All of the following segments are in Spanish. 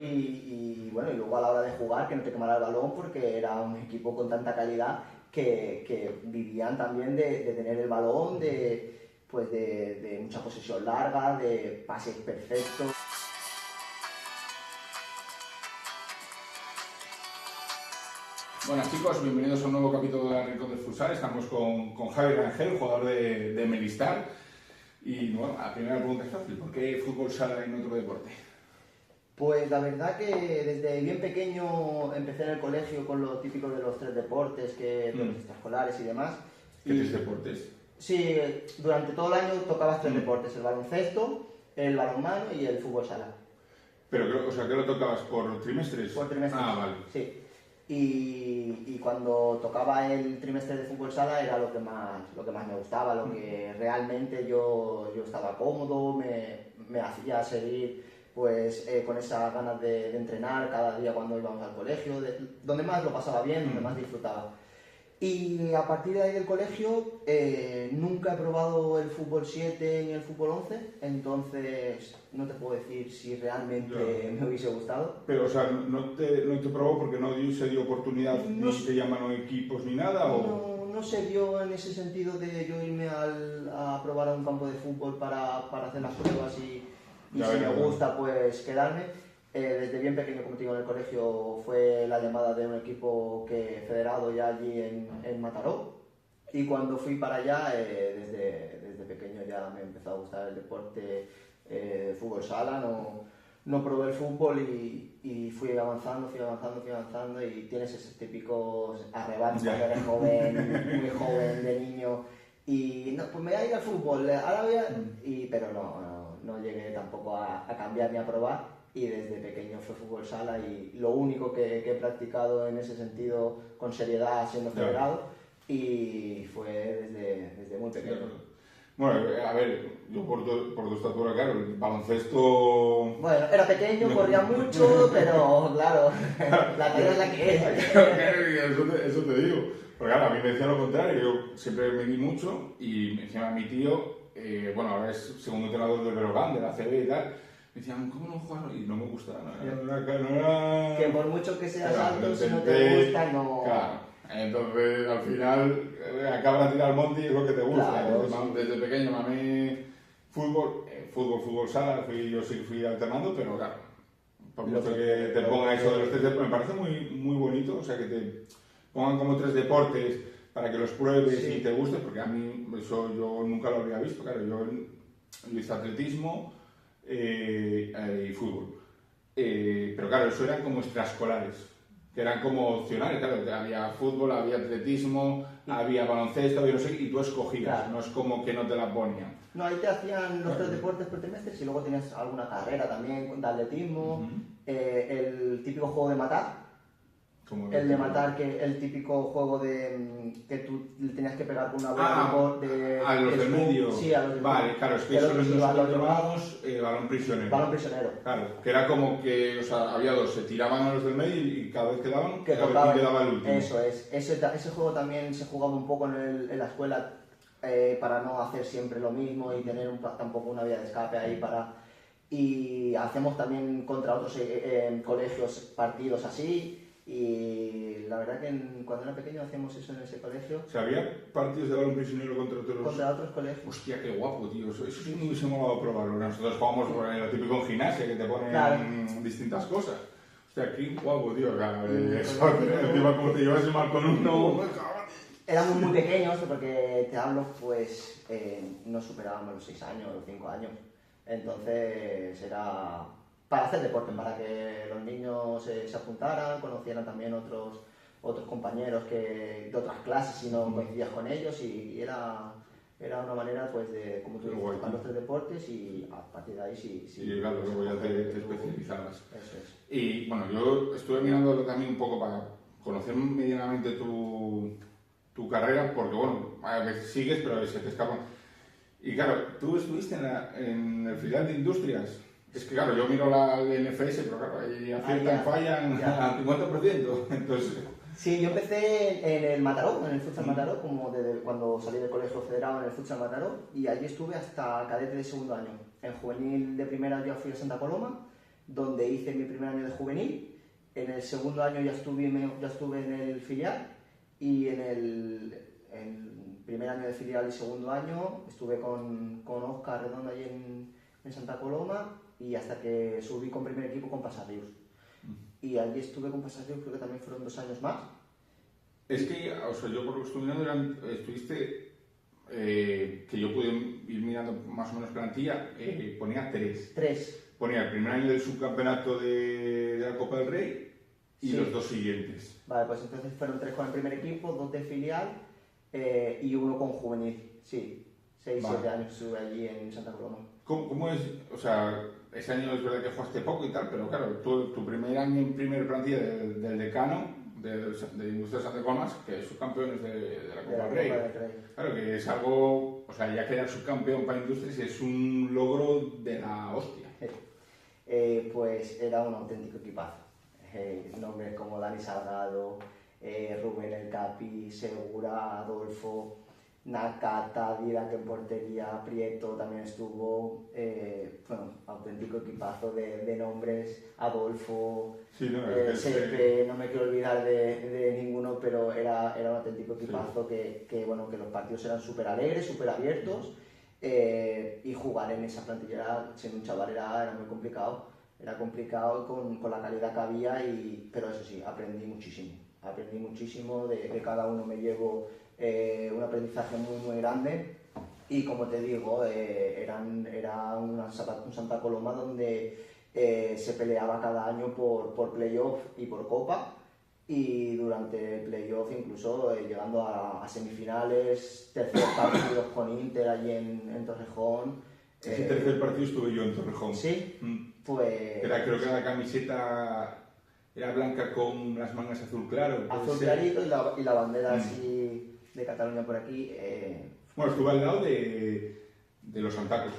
Bueno, y luego a la hora de jugar que no te quemara el balón porque era un equipo con tanta calidad que vivían también de tener el balón, de mucha posesión larga, de pases perfectos. Buenas chicos, bienvenidos a un nuevo capítulo de Rincón del Futsal. Estamos con Javi Rangel, jugador de Melistar. Y bueno, la primera pregunta es fácil: ¿por qué fútbol sala y no otro deporte? Pues la verdad que desde bien pequeño empecé en el colegio con lo típico de los tres deportes, los extraescolares y demás. ¿Qué tres deportes? Sí, durante todo el año tocabas tres deportes: el baloncesto, el balonmano y el fútbol sala. Pero, o sea, ¿qué lo tocabas por trimestres? Por trimestres. Ah, vale. Sí. Y cuando tocaba el trimestre de fútbol sala era lo que más me gustaba, lo que realmente yo estaba cómodo, me hacía seguir pues con esas ganas de entrenar cada día cuando íbamos al colegio, donde más lo pasaba bien, donde más disfrutaba. Y a partir de ahí del colegio nunca he probado el fútbol 7 ni el fútbol 11, entonces no te puedo decir si realmente me hubiese gustado. Pero, o sea, ¿no te probó porque no se dio oportunidad, ni te llamaron equipos ni nada? ¿O? No se dio en ese sentido de yo irme a probar a un campo de fútbol para hacer las pruebas y si me gusta pues quedarme. Desde bien pequeño, como te digo, en el colegio fue la llamada de un equipo federado ya allí en Mataró, y cuando fui para allá, desde pequeño ya me empezó a gustar el deporte, fútbol sala. No probé el fútbol y fui avanzando y tienes esos típicos arrebatos cuando eres joven, muy joven, de niño, y no, pues me voy a ir al fútbol, ahora voy a... pero no llegué tampoco a cambiar ni a probar. Y desde pequeño fue fútbol sala y lo único que he practicado en ese sentido con seriedad siendo federado, y fue desde muy pequeño. Bueno, a ver, yo por tu estatura, claro, el baloncesto... Bueno, era pequeño, corría mucho, pero claro, la talla es la que es. Eso te digo. Porque claro, a mí me decía lo contrario, yo siempre me di mucho y encima mi tío, bueno, ahora es segundo entrenador del Berogán, de la CB y tal. Me decían, ¿cómo no jugar? Y no me gusta, no era... Que por mucho que seas alto, si no te gusta, no... Claro, entonces al final acabas de tirar al monte y es lo que te gusta. Claro, entonces, desde pequeño, a mí, fútbol sala, yo sí fui alternando, pero claro, por mucho que te ponga eso de los tres deportes, me parece muy, muy bonito, o sea, que te pongan como tres deportes para que los pruebes y te gusten, porque a mí eso yo nunca lo había visto, claro, yo hice atletismo y fútbol. Pero claro, eso eran como extraescolares, que eran como opcionales, claro, que había fútbol, había atletismo, había baloncesto, había no sé, y tú escogías, claro. No es como que no te la ponían. No, ahí te hacían los tres deportes por trimestres y luego tenías alguna carrera también de atletismo, el típico juego de matar. El de matar, que el típico juego de que tú tenías que pegar con una bola a los del medio. Sí, a los del medio. Vale, claro, es que eso nosotros llamábamos balón prisionero. Balón prisionero. Claro, que era como que, o sea, había dos, se tiraban a los del medio y cada vez que daban, a ver quién quedaba el último. Eso es. Ese juego también se jugaba un poco en la escuela para no hacer siempre lo mismo y tener tampoco una vía de escape ahí para... Y hacemos también contra otros colegios partidos así. Y la verdad que cuando era pequeño hacíamos eso en ese colegio. O sea, había partidos de balón prisionero contra otros colegios. Hostia, qué guapo, tío. Eso sí me hubiese molado probarlo. Nosotros jugamos lo típico en gimnasia, que te ponen distintas cosas. Hostia, qué guapo, tío. Encima, como te llevas el mal con uno. Éramos muy pequeños, porque te hablo, pues no superábamos los 6 años, los 5 años. Entonces era... para hacer deporte, para que los niños se apuntaran, conocieran también otros compañeros de otras clases si no coincidías con ellos, y era una manera pues de, como tú dices, tocar los tres deportes y a partir de ahí sí claro, luego ya te especializabas. Eso es. Y bueno, yo estuve mirando también un poco para conocer medianamente tu carrera, porque bueno, a veces sigues pero se te escapan. Y claro, tú estuviste en el filial de Industrias. Es que claro, yo miro la NFS, pero claro, ahí aciertan, fallan al 50%, entonces... Sí, yo empecé en el Mataró, en el futsal Mataró, como cuando salí del colegio federado en el futsal Mataró, y allí estuve hasta cadete de segundo año. En juvenil de primera yo fui a Santa Coloma, donde hice mi primer año de juvenil. En el segundo año ya estuve en el filial, y en el primer año de filial y segundo año estuve con Óscar Redondo allí en Santa Coloma, y hasta que subí con primer equipo con Pasarrius. Y allí estuve con Pasarrius, creo que también fueron 2 años más. Es que, o sea, yo por lo que estuve mirando, estuviste, que yo pude ir mirando más o menos plantilla, ponía 3. 3. Ponía el primer año del subcampeonato de la Copa del Rey y Sí. los 2 siguientes. Vale, pues entonces fueron 3 con el primer equipo, 2 de filial y 1 con juvenil. Sí, 6, Vale. 7 años estuve allí en Santa Coloma. ¿Cómo es? O sea, ese año es verdad que jugaste poco y tal, pero claro, tu primer año en primer plantilla del decano, de Industrias Santa Coloma, que es subcampeones de la Copa del Rey. Claro, que es algo, o sea, ya quedar subcampeón para Industrias es un logro de la hostia. Pues era un auténtico equipazo. Nombres como Dani Salgado, Rubén El Capi, Segura, Adolfo, Nakata, Didac en portería, Prieto también estuvo. Bueno, auténtico equipazo de nombres. Adolfo, Sí, no, Sepe, no me quiero olvidar de ninguno, pero era un auténtico equipazo. Sí. Bueno, que los partidos eran súper alegres, súper abiertos. Y jugar en esa plantilla siendo un chaval era muy complicado. Era complicado con la calidad que había, pero eso sí, aprendí muchísimo de cada uno. Me llevo un aprendizaje muy grande, y como te digo, era un Santa Coloma donde se peleaba cada año por playoff y por copa, y durante el playoff incluso llegando a semifinales, tercer partidos con Inter allí en Torrejón. Ese tercer partido estuve yo en Torrejón. Sí, pues... Creo que la camiseta era blanca con las mangas azul claro. Azul clarito y la bandera así de Cataluña por aquí. Bueno, estuve al lado de los Santacos,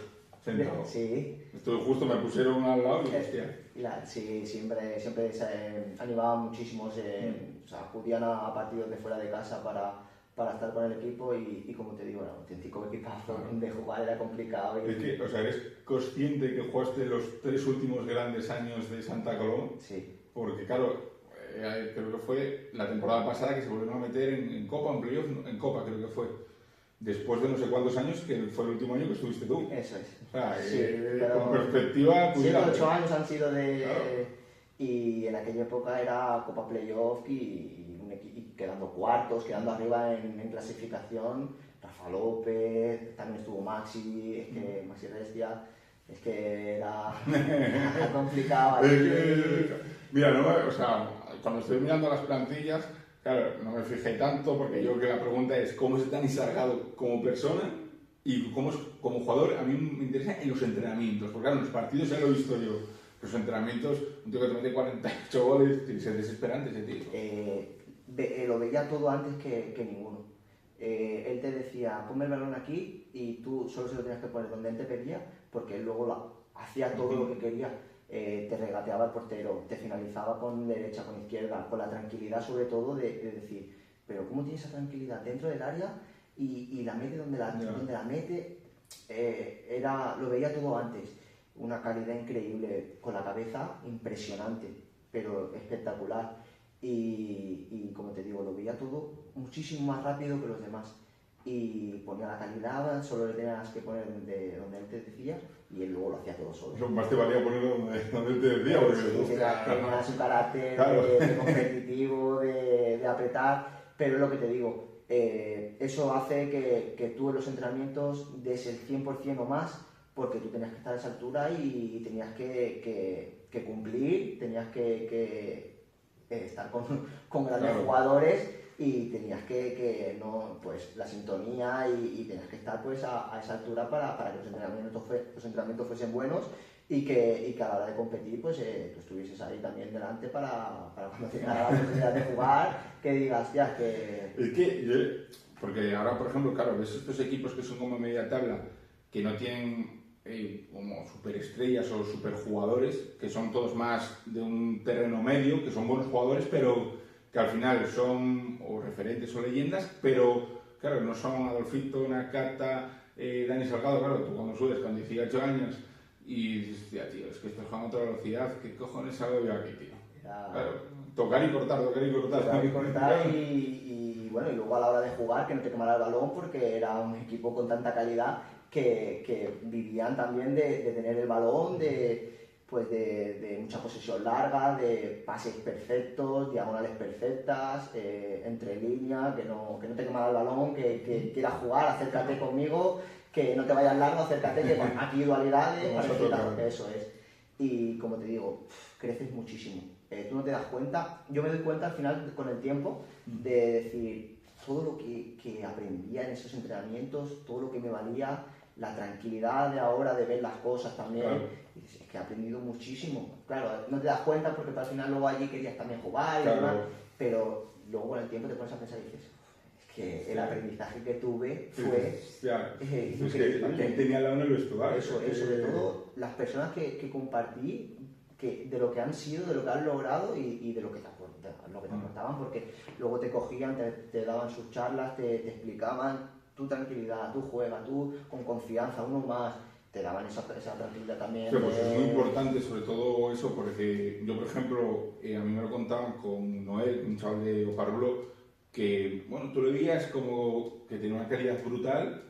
sentado. Sí. Estuve justo, me pusieron al lado y hostia. Sí, siempre se animaban muchísimo, o sea, acudían a partidos de fuera de casa para estar con el equipo, y como te digo, era un auténtico equipazo. De jugar era complicado. Es que, o sea, ¿eres consciente que jugaste los 3 últimos grandes años de Santa Coloma? Sí. Porque claro, creo que fue la temporada pasada que se volvieron a meter en Copa, en playoff, en Copa creo que fue. Después de no sé cuántos años, que fue el último año que estuviste tú. Eso es. O sea, sí, con perspectiva... 7 o 8 años han sido de... Claro. Y en aquella época era Copa Playoff y quedando cuartos, quedando arriba en clasificación. Rafa López, también estuvo Maxi, es que Maxi Restia, es que era complicado. Mira, no, o sea, cuando estoy mirando las plantillas, claro, no me fijé tanto, porque yo creo que la pregunta es cómo es Dani Salgado como persona y cómo es como jugador. A mí me interesa en los entrenamientos, porque claro, en los partidos ya lo he visto yo. Los entrenamientos, un tío que te mete 48 goles, es desesperante ese tío. Lo veía todo antes que ninguno. Él te decía, ponme el balón aquí, y tú solo se lo tenías que poner donde él te pedía, porque él luego hacía todo lo que quería. Te regateaba el portero, te finalizaba con derecha, con izquierda, con la tranquilidad sobre todo de decir, pero ¿cómo tiene esa tranquilidad dentro del área y la mete donde la mete? Lo veía todo antes. Una calidad increíble, con la cabeza impresionante, pero espectacular. Y como te digo, lo veía todo muchísimo más rápido que los demás. Y ponía la calidad, solo le tenías que poner donde él te decía, y él luego lo hacía todo solo. Eso más te valía ponerlo donde él te decía, porque tenía su carácter de competitivo, de apretar, pero es lo que te digo, eso hace que tú en los entrenamientos des el 100% o más, porque tú tenías que estar a esa altura y tenías que cumplir, tenías que estar con grandes jugadores, y tenías que no, pues la sintonía, y tenías que estar pues a esa altura para que los entrenamientos fuesen buenos, y que a la hora de competir pues tú estuvieses ahí también delante para cuando te llegara la oportunidad de jugar, que digas, ya que... Es que porque ahora, por ejemplo, claro, ves estos equipos que son como media tabla, que no tienen como superestrellas o superjugadores, que son todos más de un terreno medio, que son buenos jugadores, pero que al final son o referentes o leyendas, pero claro, no son Adolfito, Nakata, Dani Salgado. Claro, tú cuando subes con 18 años y dices, hostia, tío, es que estoy jugando a otra velocidad, ¿qué cojones hago yo aquí, tío? Era... Claro, tocar y cortar, tocar y cortar. Tocar y cortar y bueno, y luego a la hora de jugar que no te quemara el balón porque era un equipo con tanta calidad que vivían también de tener el balón, pues de mucha posesión larga, de pases perfectos, diagonales perfectas, entre líneas, que no te quemara el balón, que quieras jugar, acércate conmigo, que no te vayas largo, acércate, que aquí dualidades, eso es. Y como te digo, creces muchísimo. Tú no te das cuenta, yo me doy cuenta al final con el tiempo de decir todo lo que aprendía en esos entrenamientos, todo lo que me valía, la tranquilidad de ahora de ver las cosas también, claro. Y dices, es que he aprendido muchísimo. Claro, no te das cuenta porque al final luego allí querías también jugar y claro. demás, pero luego con el tiempo te pones a pensar y dices, es que el aprendizaje que tuve fue increíble. Que tenía al lado en el vestuario. Eso, sobre todo las personas que compartí, de lo que han sido, de lo que han logrado y de lo que te aportaban, porque luego te cogían, te daban sus charlas, te explicaban tu tranquilidad, tu juega, tú con confianza, uno más, te daban esa tranquilidad también. Sí, pues es muy importante sobre todo eso, porque yo, por ejemplo, a mí me lo contaban con Noel, un chaval de Oparrulo, que, bueno, tú le veías como que tenía una calidad brutal,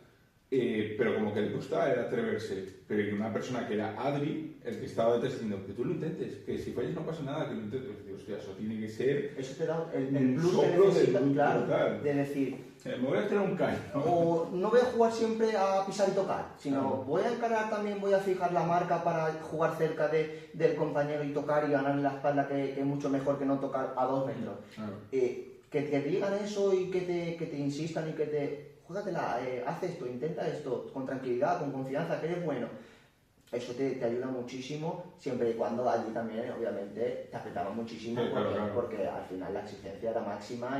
pero como que le costaba era atreverse. Pero que una persona que era Adri, el que estaba detrás diciendo que tú lo intentes, que si fallas no pasa nada, que lo intentes. Digo, hostia, eso tiene que ser. Eso te da el plus que necesitas, claro, de decir. Me voy a tirar un caño. O no voy a jugar siempre a pisar y tocar, sino voy a encarar también, voy a fijar la marca para jugar cerca del compañero y tocar y ganarle la espalda, que es mucho mejor que no tocar a 2 metros. Que te digan eso y que te insistan y que te... Júgatela, haz esto, intenta esto, con tranquilidad, con confianza, que eres bueno. Eso te ayuda muchísimo, siempre y cuando allí también, obviamente, te apretaba muchísimo, porque al final la exigencia era máxima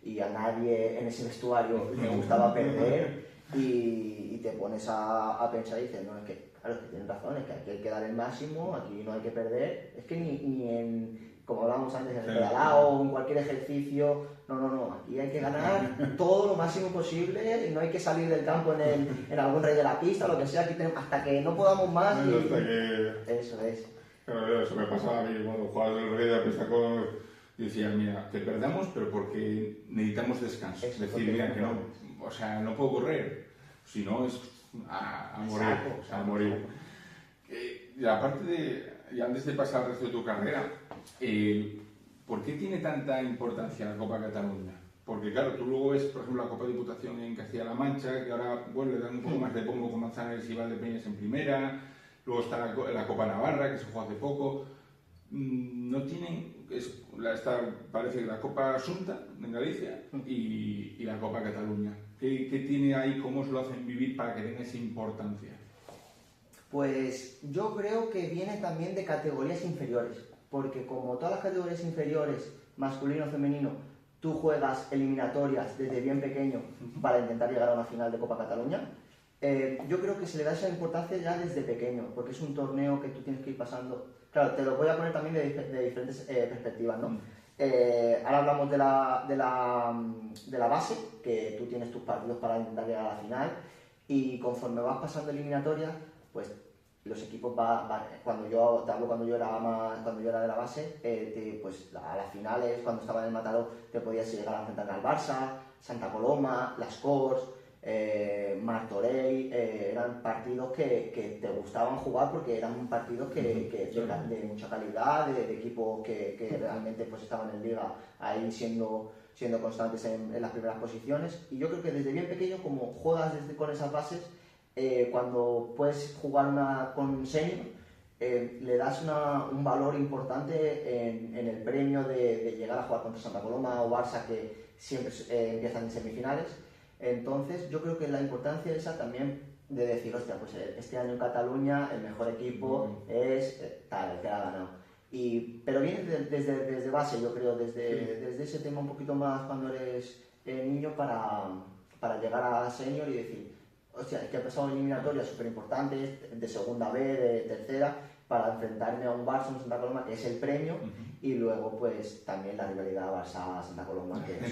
y a nadie en ese vestuario le gustaba perder y te pones a pensar y dices, no, es que, claro, es que tienes razón, es que aquí hay que dar el máximo, aquí no hay que perder, es que ni en... Como hablábamos antes, en el pedalado o en cualquier ejercicio, no, aquí hay que ganar todo lo máximo posible y no hay que salir del campo en algún rey de la pista o lo que sea, aquí tenemos, hasta que no podamos más. Eso es. Claro, eso me pasaba a mí cuando jugaba el rey de la pista con... Yo decía, mira, que perdamos, pero porque necesitamos descanso. Es decir, mira, que no, o sea, no puedo correr, si no es a morir. Exacto, a morir. Y aparte de... Y antes de pasar al resto de tu carrera, ¿por qué tiene tanta importancia la Copa Cataluña? Porque claro, tú luego ves, por ejemplo, la Copa Diputación en Castilla-La Mancha, que ahora, bueno, le dan un poco más de pombo con Manzanares y Valdepeñas en primera, luego está la Copa Navarra, que se jugó hace poco. No tienen, parece que la Copa Asunta en Galicia y la Copa Cataluña. ¿Qué tiene ahí, cómo se lo hacen vivir para que tenga esa importancia? Pues yo creo que viene también de categorías inferiores, porque como todas las categorías inferiores, masculino o femenino, tú juegas eliminatorias desde bien pequeño para intentar llegar a una final de Copa Cataluña, yo creo que se le da esa importancia ya desde pequeño, porque es un torneo que tú tienes que ir pasando. Claro, te lo voy a poner también de diferentes perspectivas, ¿no? Ahora hablamos de la base, que tú tienes tus partidos para intentar llegar a la final, y conforme vas pasando eliminatorias, pues los equipos cuando yo era de la base, pues a las finales, cuando estaba en el Mataró, te podías llegar a enfrentar al Barça, Santa Coloma, Las Corts, Martorell, eran partidos que te gustaban jugar porque eran partidos de mucha calidad, de equipos que realmente pues estaban en liga ahí siendo constantes en las primeras posiciones. Y yo creo que desde bien pequeño, como juegas con esas bases, cuando puedes jugar con senior, le das un valor importante en el premio de llegar a jugar contra Santa Coloma o Barça, que siempre empiezan en semifinales. Entonces yo creo que la importancia esa también de decir, hostia, pues este año en Cataluña el mejor equipo es tal, el que ha ganado. Pero viene desde base, yo creo, desde ese tema un poquito más cuando eres niño para llegar a senior y decir, hostia, es que he pasado eliminatorias súper importantes, de segunda B, de tercera, para enfrentarme a un Barça, un Santa Coloma, que es el premio, y luego pues también la rivalidad Barça-Santa Coloma, que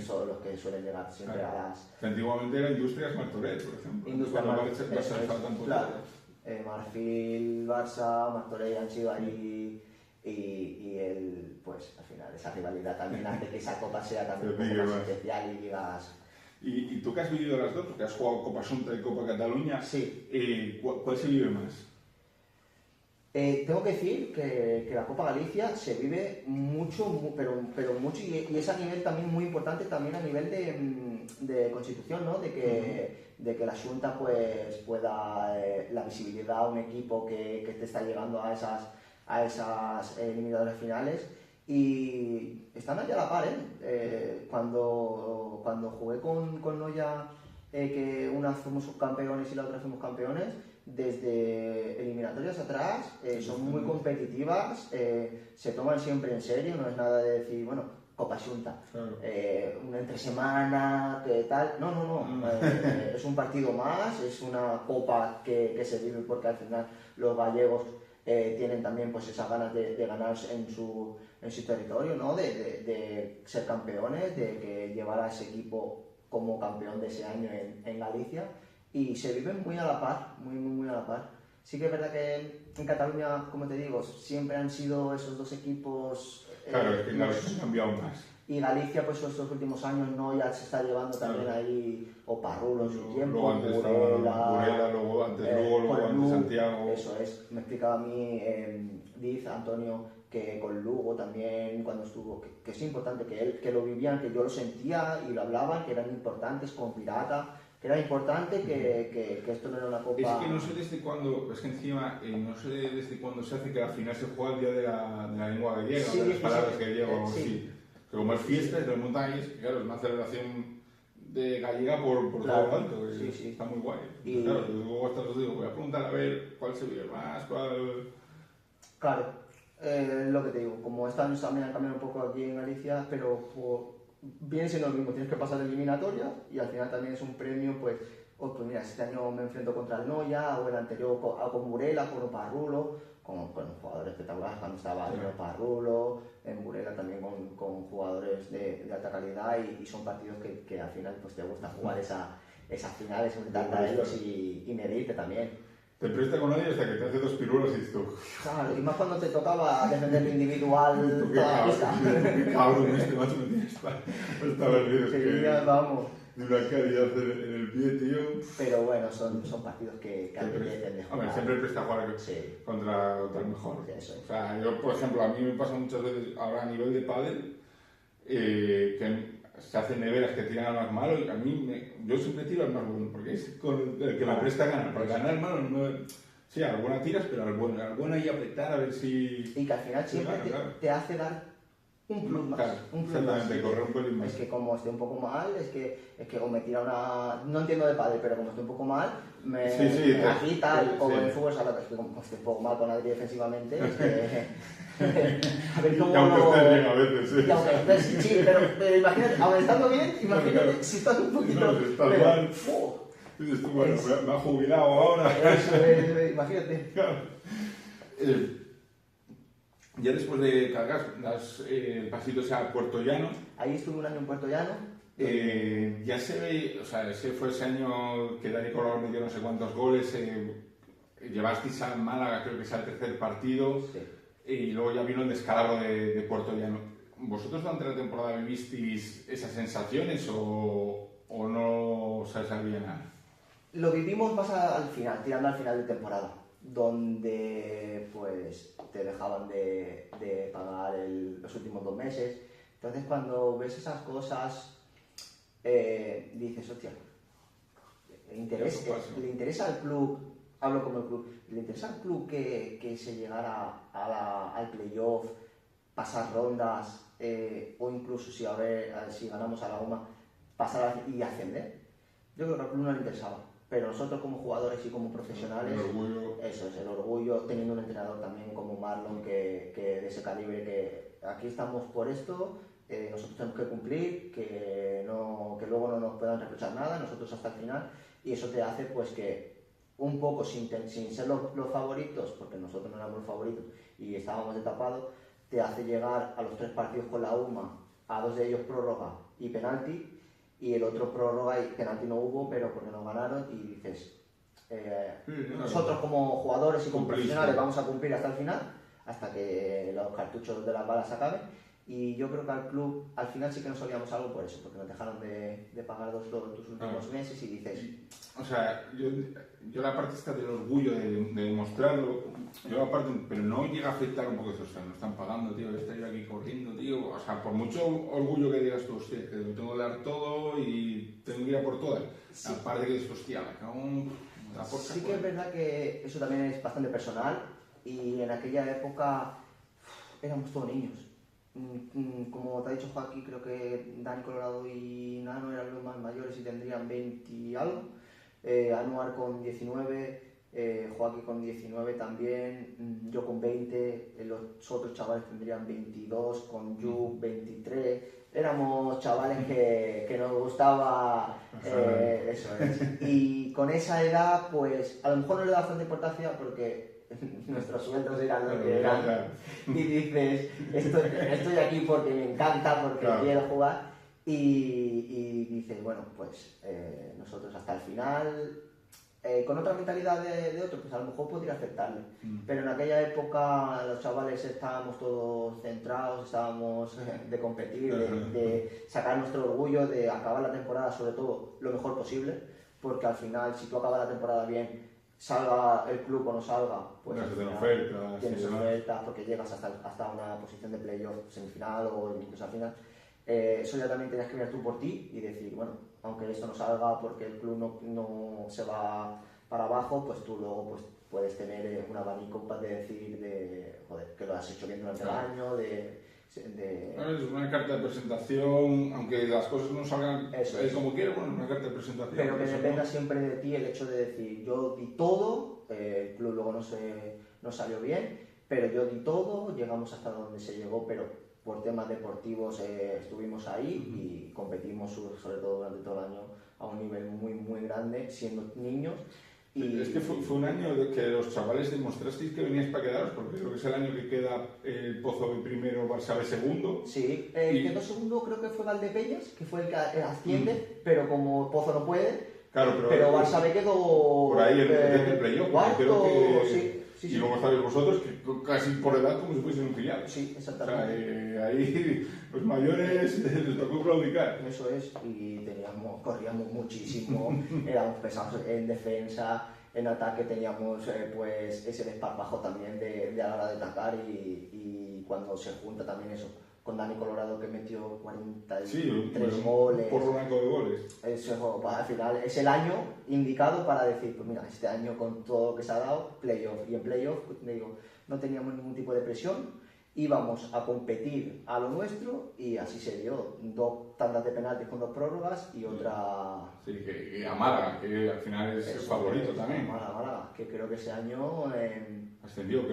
son los que suelen llegar siempre a las... Antiguamente era Industrias Martorell, por ejemplo. Industrias Martorell, claro. Marfil, Barça, Martorell han sido ahí y pues al final esa rivalidad también hace que esa copa sea también un poco más especial y digas... ¿Y tú que has vivido las dos, porque has jugado Copa Asunta y Copa Cataluña, sí. ¿cuál se vive más? Tengo que decir que la Copa Galicia se vive mucho, pero mucho, y es a nivel también muy importante, también a nivel de constitución, ¿no? De que la Xunta pues pueda la visibilidad a un equipo que te está llegando a esas eliminatorias finales, y están allá a la par, ¿eh? Cuando jugué con Noya, que una fuimos subcampeones y la otra fuimos campeones, desde eliminatorias atrás, son muy competitivas, se toman siempre en serio, no es nada de decir, bueno, Copa Xunta, claro. Una entre semana, que tal, no, es un partido más, es una copa que se vive porque al final los gallegos tienen también pues esas ganas de ganar en su territorio, ¿no? De ser campeones, de que llevar a ese equipo como campeón de ese año en Galicia. Y se viven muy a la par, muy a la par. Sí que es verdad que en Cataluña, como te digo, siempre han sido esos dos equipos... Claro, es que en Galicia se ha cambiado más. Y Galicia, pues estos últimos años, ¿no? Ya se está llevando también ahí Oparrulo en su tiempo, luego antes Burela, luego antes Santiago... Eso es, me explicaba a mí Diz, Antonio, que con Lugo también, cuando estuvo, que es importante, que lo vivían, que yo lo sentía y lo hablaban, que eran importantes con Pirata... que era importante que esto no era una copa... Es que no sé desde cuándo, es que encima, no sé desde cuándo se hace que la final se juega el día de la lengua gallega, sí, de las palabras gallegas o sí. así. Que como es fiesta, es de los montañas, que claro, es una celebración de gallega por claro, todo lo alto, que sí. está muy guay. Y... claro, luego hasta os digo, voy a preguntar a ver cuál se vive más, cuál... Claro, lo que te digo, como estos años también han cambiado un poco aquí en Galicia, pero viene siendo lo mismo, tienes que pasar la eliminatoria y al final también es un premio, pues mira, este año me enfrento contra el Noya, o el anterior con Burela, con Oparrulo, con jugadores espectaculares cuando estaba en Oparrulo, en Burela también con jugadores de alta calidad, y son partidos que al final pues te gusta jugar esas finales, enfrentarte a ellos y medirte también. Te presta con nadie hasta que te hace dos pirulas y tú... Claro, y más cuando te tocaba defender lo individual toda la pista. Qué cabrón, este macho me tienes para ver, que vamos. De una calidad en el pie, tío. Pero bueno, son partidos que apetecen de jugar. Hombre, siempre presta jugar contra el mejor. Sí, eso es. O sea, yo, por ejemplo, a mí me pasa muchas veces ahora a nivel de pádel, que se hacen neveras que tiran al más malo, y a mí, yo siempre tiro al más bueno, porque es con el que me presta ganar. Para ganar al malo, no, sí, alguna tiras, pero al bueno hay apretar a ver si... Y que al final siempre te hace dar un plus más. Claro, un plus exactamente, más. correr un pelín más. Es que como esté un poco mal, es que o me tira una... No entiendo de pádel, pero como esté un poco mal, me agita, o en fútbol sala, es que como esté un poco mal con Adri defensivamente, es que... a ver cómo a veces, sí. Y aunque sí, pero imagínate, aunque estando bien, imagínate si estás un poquito... No, si estás mal... Dices tú, bueno, me ha jubilado ahora. Eso, imagínate. Claro. Ya después de cargar el pasito a Puerto Llano. Ahí estuve un año en Puerto Llano. Ya se ve, o sea, ese fue ese año que Dani Color metió no sé cuántos goles. Llevasteis a Málaga, creo que es el tercer partido. Sí. Y luego ya vino el descalabro de Puerto Llano. ¿Vosotros durante la temporada vivisteis esas sensaciones o no os sabía nada? Lo vivimos más al final, tirando al final de temporada, donde pues te dejaban de pagar los últimos 2 meses. Entonces cuando ves esas cosas dices, hostia, le interesa al club, hablo como el club, le interesa al club que se llegara al playoff, pasar rondas, o incluso si ganamos a la UMA, pasar y ascender. Yo creo que al club no le interesaba. Pero nosotros como jugadores y como profesionales, el orgullo. Eso es, el orgullo, teniendo un entrenador también como Marlon, que de ese calibre, que aquí estamos por esto, nosotros tenemos que cumplir, que luego no nos puedan reprochar nada, nosotros hasta el final, y eso te hace pues que un poco sin ser los favoritos, porque nosotros no éramos los favoritos y estábamos de tapado, te hace llegar a los 3 partidos con la UMA, a 2 de ellos prórroga y penalti, y el otro prórroga y penalti no hubo, pero porque nos ganaron, y dices, nosotros como jugadores y como profesionales vamos a cumplir hasta el final, hasta que los cartuchos de las balas acaben. Y yo creo que al club al final sí que nos olvidamos algo por eso, porque nos dejaron de pagar tus últimos meses y dices... O sea, yo la parte está del orgullo de demostrarlo, yo la parte, pero no llega a afectar un poco eso, o sea, no están pagando, tío, estoy aquí corriendo, tío, o sea, por mucho orgullo que digas tú, hostia, que lo tengo que dar todo y tengo que ir a por todas, sí. Aparte que dices, hostia, me cago en la porca. Sí que es verdad que eso también es bastante personal y en aquella época éramos todos niños. Como te ha dicho Joaquín, creo que Dani Colorado y Nano eran los más mayores y tendrían 20 y algo. Anuar con 19, Joaquín con 19 también, yo con 20, los otros chavales tendrían 22, con Yu 23. Éramos chavales que nos gustaba eso es. Y con esa edad, pues a lo mejor no le da bastante importancia porque nuestros sueldos eran lo que eran y dices, estoy aquí porque me encanta, porque quiero jugar y dices, bueno, pues nosotros hasta el final, con otra mentalidad de otro, pues a lo mejor podría afectarle, pero en aquella época los chavales estábamos todos centrados, estábamos de competir, de sacar nuestro orgullo, de acabar la temporada sobre todo lo mejor posible, porque al final si tú acabas la temporada bien, salga el club o no salga, pues tienes ofertas porque llegas hasta una posición de playoff semifinal o incluso al final. Eso ya también tenías que mirar tú por ti y decir, bueno, aunque esto no salga porque el club no se va para abajo, pues tú luego pues, puedes tener un abanico para decir joder, que lo has hecho bien durante el año, es una carta de presentación, aunque las cosas no salgan como quieras, bueno, una carta de presentación. Pero que dependa siempre de ti el hecho de decir, yo di todo, el club luego no salió bien, pero yo di todo, llegamos hasta donde se llegó, pero por temas deportivos estuvimos ahí y competimos sobre todo durante todo el año a un nivel muy muy grande, siendo niños. Y es que fue un año que los chavales demostrasteis que veníais para quedaros, porque creo que es el año que queda el Pozo B primero, Barça B segundo. Sí, quedó segundo creo que fue Valdepeñas, que fue el que asciende, pero como Pozo no puede, claro, pero Barça B quedó por ahí el playoff, cuarto, sí. Y luego estabais vosotros, que casi por edad como si fuesen un filial. Sí, exactamente. O sea, ahí los mayores les tocó claudicar. Eso es, y corríamos muchísimo, éramos pesados en defensa, en ataque teníamos pues ese desparpajo también de a la hora de atacar y cuando se junta también eso con Dani Colorado que metió 43 goles. Por un arco de goles. Eso, pues, al final es el año indicado para decir, pues mira, este año con todo lo que se ha dado, playoff. Y en playoff, pues, digo, no teníamos ningún tipo de presión, íbamos a competir a lo nuestro y así se dio. 2 tandas de penaltis con 2 prórrogas y otra... Sí, que a Málaga, que al final es el favorito también. Málaga, que creo que ese año... Ascendió.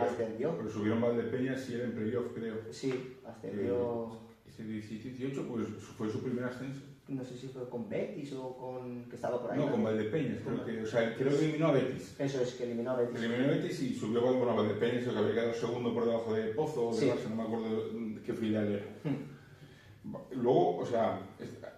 Pero subieron Valdepeñas y era en playoff, creo. Sí, ascendió. Ese 17-18 pues fue su primer ascenso. No sé si fue con Betis o con... que estaba por ahí. No, con Valdepeñas, creo que eliminó a Betis. Eso es, que eliminó a Betis. Eliminó a Betis y subió a Valdepeñas, que había quedado segundo por debajo de Pozo o de Barça, no me acuerdo qué filial era. Luego, o sea,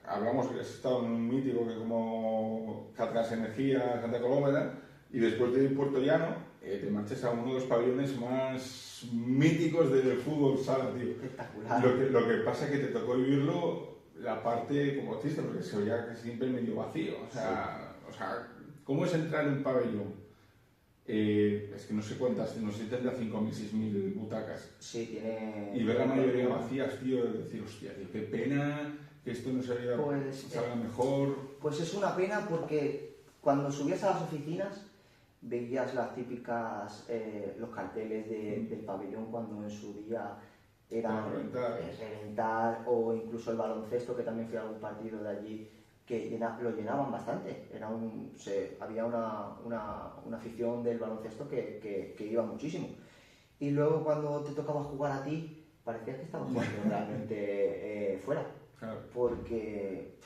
hablamos que has estado en un mítico que como Catras Energía, Santa Coloma, y después de Puerto Llano, te marchas a uno de los pabellones más míticos del fútbol sala, tío. Espectacular. Lo que pasa es que te tocó vivirlo la parte como triste, porque se veía que siempre medio vacío. O sea, ¿cómo es entrar en un pabellón? Es que no sé cuántas, no sé si tendrá 5.000, 6.000 butacas. Sí, tiene... Y ver la mayoría vacías, tío, es decir, hostia, qué pena que esto no salga mejor. Pues es una pena porque cuando subías a las oficinas veías las típicas, los carteles del pabellón cuando en su día era reventar, o incluso el baloncesto, que también fui a algún partido de allí, que lo llenaban bastante. Había una afición del baloncesto que iba muchísimo. Y luego cuando te tocaba jugar a ti, parecía que estabas jugando realmente fuera. Claro. Porque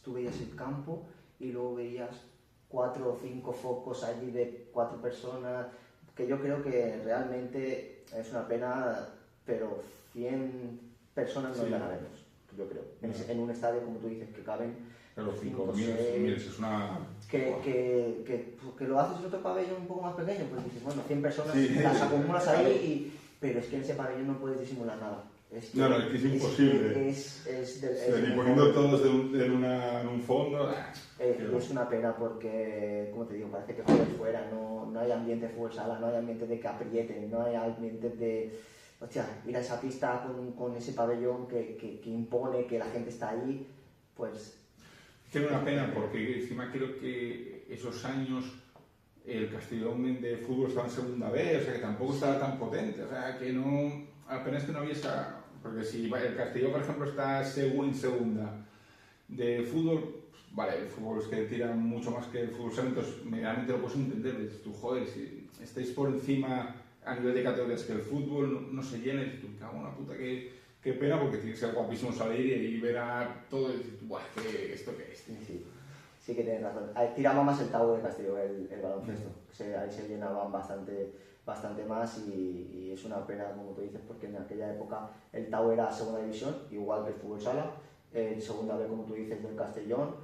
tú veías el campo y luego veías 4 o 5 focos allí de 4 personas, que yo creo que realmente es una pena, pero 100 personas no iban a vernos. yo creo. En un estadio, como tú dices, que caben... Pero 5.000 es una... Que lo haces en otro pabellón un poco más pequeño, pues dices, bueno, 100 personas las acumulas ahí, pero es que en ese pabellón no puedes disimular nada. Es que, es que es imposible. Ni poniendo todos en un fondo... es una pena porque, como te digo, parece que juegas fuera, no hay ambiente de fútbol sala, no hay ambiente de que aprieten, no hay ambiente de... Hostia, ir a esa pista con ese pabellón que impone, que la gente está ahí, pues... Tiene una pena porque encima creo que esos años el Castellón de fútbol estaba en segunda B, o sea que tampoco estaba tan potente, o sea que no, apenas que no había esa... Porque si el Castellón, por ejemplo, está en segunda de fútbol, vale, el fútbol es que tiran mucho más que el fútbol sala, entonces medianamente lo puedes entender, dices tú, joder, si estáis por encima a nivel de categorías que el fútbol no se llena, y dices tú, me cago en una puta, qué pena, porque tiene que ser guapísimo salir y ver a todo y decir, ¡buah! ¿Esto qué es? Sí que tienes razón. Tiraba más el tabú de Castellón, el baloncesto. Ahí se llenaban bastante más y es una pena, como tú dices, porque en aquella época el Tau era segunda división, igual que el fútbol sala, en segunda B, como tú dices, del Castellón,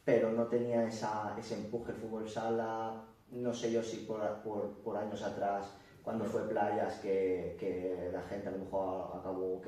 pero no tenía ese empuje el fútbol sala, no sé yo si por años atrás, cuando fue Playas, que la gente a lo mejor acabó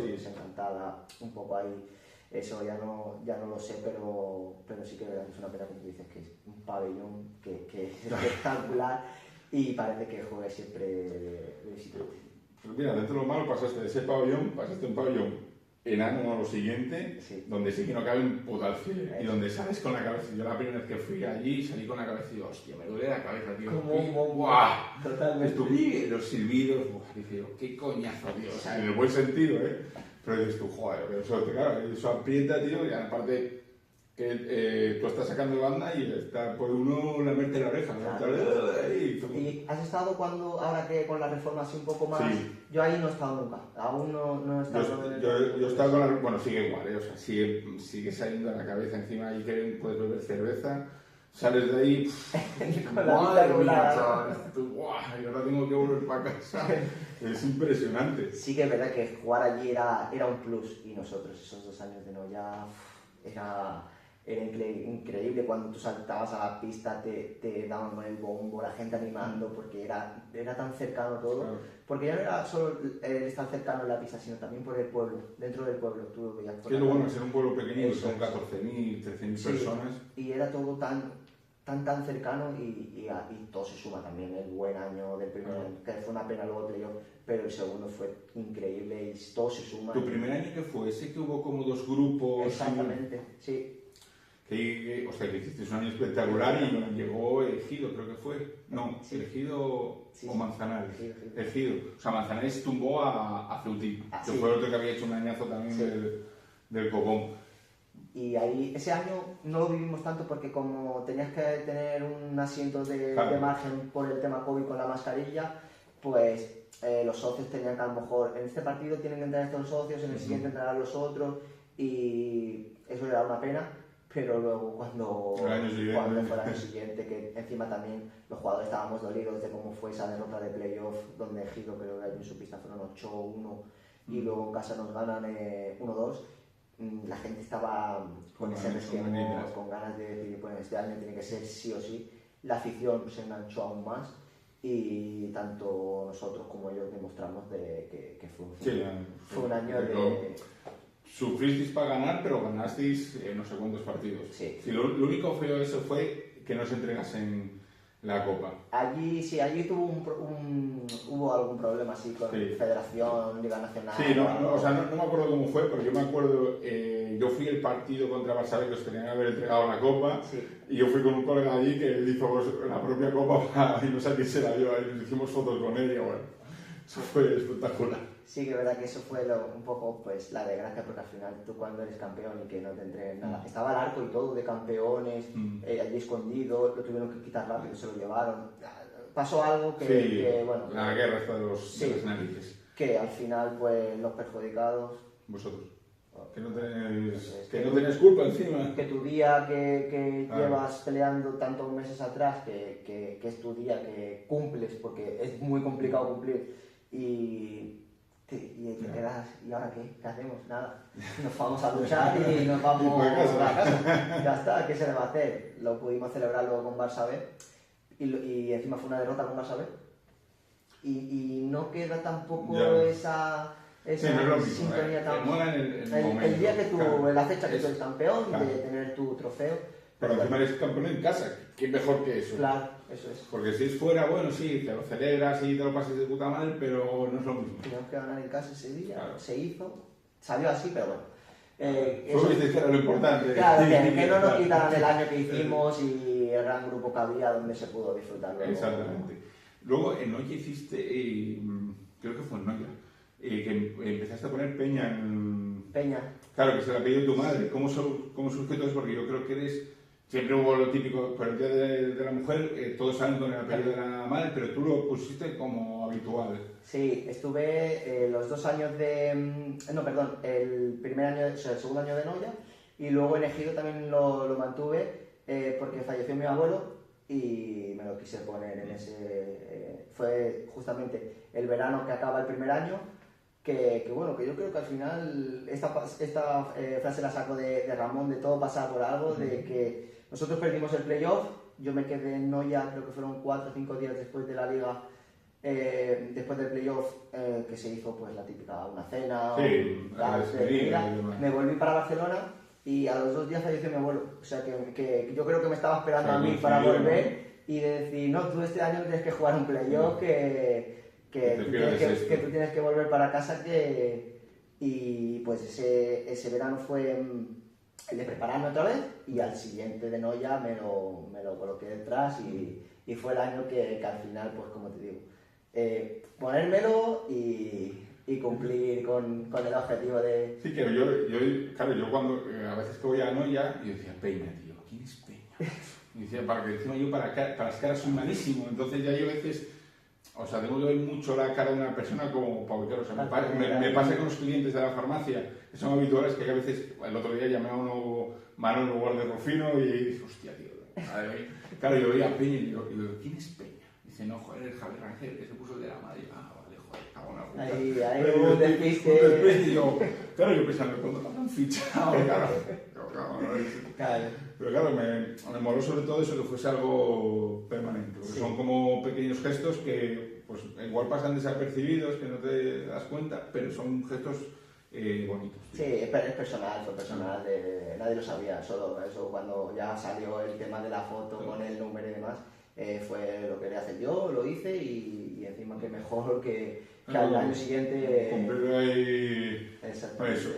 desencantada, un poco ahí, eso ya no lo sé, pero sí que es una pena, como tú dices, que es un pabellón que es espectacular y parece que juegue siempre de visitante. Pues mira, dentro de lo malo pasaste de ese pabellón, pasaste un pabellón enano a lo siguiente, donde sí que no cabe un puto alfiler y donde sales con la cabeza. Yo la primera vez que fui allí salí con la cabeza y digo, hostia, me duele la cabeza, tío. ¡Buah! Totalmente. Estuve los silbidos, dije yo, qué coñazo, tío. O sea, en el buen sentido, pero dices tú, joder, eso aprieta, tío, y aparte que tú estás sacando banda y está por uno la mete la oreja, ¿no? Claro. ¿Y has estado ahora que con la reforma así un poco más? Sí. Yo ahí no he estado nunca, aún no he estado. Yo he estado con la... Bueno, sigue igual, o sea, sigue saliendo a la cabeza encima y que puedes beber cerveza, sales de ahí, madre mía, chaval, y ahora tengo que volver para casa, es impresionante. Sí que es verdad que jugar allí era un plus y nosotros esos 2 años de Noia era increíble cuando tú saltabas a la pista, te daban con el bombo, la gente animando, porque era tan cercano todo. Claro. Porque ya no era solo estar cercano en la pista, sino también por el pueblo, dentro del pueblo. Tú veías por es lo bueno, ser un pueblo pequeño, son 14.000, 13.000 personas. Y era todo tan cercano y todo se suma también. El buen año del primer año, que fue una pena luego el playoff, pero el segundo fue increíble y todo se suma. ¿Tu primer año qué fue? Ese que hubo como 2 grupos. Exactamente, sí. O sea, que hiciste un año espectacular y llegó Ejido, creo que fue. No, sí. Ejido o Manzanares. Ejido. O sea, Manzanares tumbó a Ceutí, que fue otro que había hecho un añazo también del Copón. Y ahí, ese año no lo vivimos tanto porque como tenías que tener un asiento de margen por el tema COVID con la mascarilla, pues los socios tenían que a lo mejor, en este partido tienen que entrar estos socios, en el siguiente entrarán los otros y eso era una pena. Pero luego cuando fue el año siguiente, que encima también los jugadores estábamos dolidos de cómo fue esa derrota de playoff, donde Giro creo que en su pista fueron 8-1 y luego en casa nos ganan 1-2, la gente estaba con ese resquemor, con ganas de decir, bueno, este año tiene que ser sí o sí. La afición se enganchó aún más y tanto nosotros como ellos demostramos que fue un año de... Sufristeis para ganar, pero ganasteis no sé cuántos partidos. Sí. Lo único feo de eso fue que no se entregasen la Copa. Allí hubo algún problema así con Federación, Liga Nacional. Sí, no me acuerdo cómo fue, pero yo me acuerdo, yo fui el partido contra Barça que os tenían que haber entregado la Copa y yo fui con un colega allí que él hizo la propia Copa y no sé a quién se la dio, y nos hicimos fotos con él y bueno, eso fue espectacular. Sí, que es verdad que eso fue un poco pues la desgracia, porque al final tú cuando eres campeón y que no te entreguen nada, estaba el arco y todo de campeones, allí escondido, lo tuvieron que quitar rápido, se lo llevaron, pasó algo que bueno... La guerra está de las narices. Que al final pues los perjudicados... Vosotros. Que no tenéis culpa encima. Que tu día que llevas peleando tantos meses atrás, que es tu día que cumples, porque es muy complicado cumplir, y Y te quedas, ¿y ahora qué? ¿Qué hacemos? Nada. Nos vamos a luchar y nos vamos a casa. Ya está, ¿qué se le va a hacer? Lo pudimos celebrar luego con Barça B y encima fue una derrota con Barça B. Y no queda tampoco esa sintonía tan... El día que tú, claro, la fecha que tú eres campeón, claro, de tener tu trofeo. Pero encima eres campeón en casa, ¿qué mejor que eso? Claro, eso es. Porque si es fuera, bueno, sí, te lo celebras y te lo pasas de puta madre, pero no es lo mismo. Teníamos que ganar en casa ese día, claro, se hizo, salió así, pero bueno. Eso era lo importante. Claro, que no nos quitaran el año que hicimos y el gran grupo que había donde se pudo disfrutar. Luego. Exactamente. Luego en Noya hiciste, creo que fue en Noya, que empezaste a poner Peña en... Peña. Claro, que se la pidió tu madre. ¿Cómo surgió todo eso? Porque yo creo que eres... Siempre hubo lo típico, por el Día de la Mujer, todos saben con el apellido de la madre, pero tú lo pusiste como habitual. Sí, estuve los 2 años de... No, perdón, el segundo año de Noya, y luego en Ejido también lo mantuve porque falleció mi abuelo y me lo quise poner en ese... fue justamente el verano que acaba el primer año, que bueno, que yo creo que al final esta frase la saco de Ramón, de todo pasa por algo, de que nosotros perdimos el playoff, yo me quedé en Noya, creo que fueron 4 o 5 días después de la liga, después del playoff, que se hizo pues la típica, una cena, sí, me volví para Barcelona y a los 2 días falleció mi abuelo, o sea que yo creo que me estaba esperando a mí para volver y de decir, no, tú este año tienes que jugar un playoff, que tú tienes que volver para casa, y pues ese verano fue el de prepararme otra vez y al siguiente de Noya me lo coloqué detrás y fue el año que al final, pues como te digo, ponérmelo y cumplir con el objetivo de... Sí, que yo cuando a veces que voy a Noya, yo decía, Peña, tío, ¿quién es Peña? Y decía, para que encima yo para las caras soy malísimo, entonces ya yo a veces... O sea, tengo que ver mucho la cara de una persona como para ubicar. O sea, me pasa con los clientes de la farmacia, que son habituales, que a veces, el otro día llamé a uno Manolo Guarderrufino y dije, hostia, tío. Claro, yo veía a Peña y digo, ¿quién es Peña? Dice, no, joder, el Javier Rangel, que se puso el de la madre. Ah, vale, joder, cago en la puta. Ahí un despiste. Y yo, claro, yo pensando, ¿cuándo me han fichado? Claro. Pero claro, me moló sobre todo eso, que fuese algo permanente, porque son como pequeños gestos que pues igual pasan desapercibidos, que no te das cuenta, pero son gestos bonitos. Sí, es personal, fue personal, nadie lo sabía, solo eso cuando ya salió el tema de la foto con el número y demás, fue lo que quería hacer yo, lo hice y encima que mejor que al año siguiente... Cumplirlo ahí... Exactamente. Eso.